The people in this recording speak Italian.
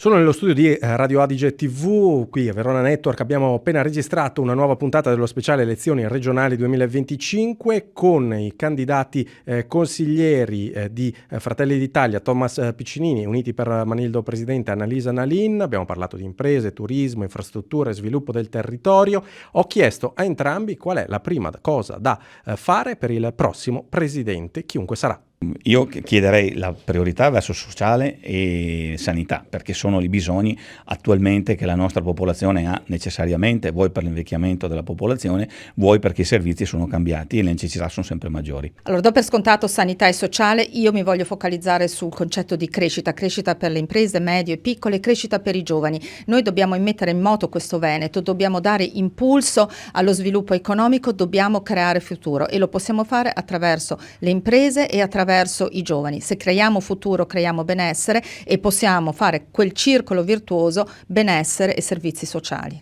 Sono nello studio di Radio Adige TV, qui a Verona Network abbiamo appena registrato una nuova puntata dello speciale elezioni regionali 2025 con i candidati consiglieri di Fratelli d'Italia, Thomas Piccinini, Uniti per Manildo Presidente, Annalisa Nalin. Abbiamo parlato di imprese, turismo, infrastrutture, sviluppo del territorio. Ho chiesto a entrambi qual è la prima cosa da fare per il prossimo presidente, chiunque sarà. Io chiederei la priorità verso sociale e sanità, perché sono i bisogni attualmente che la nostra popolazione ha necessariamente, vuoi per l'invecchiamento della popolazione, vuoi perché i servizi sono cambiati e le necessità sono sempre maggiori. Allora, do per scontato sanità e sociale, io mi voglio focalizzare sul concetto di crescita per le imprese medie e piccole, crescita per i giovani. Noi dobbiamo mettere in moto questo Veneto, dobbiamo dare impulso allo sviluppo economico, dobbiamo creare futuro e lo possiamo fare attraverso le imprese e attraverso i giovani. Se creiamo futuro, creiamo benessere e possiamo fare quel circolo virtuoso benessere e servizi sociali.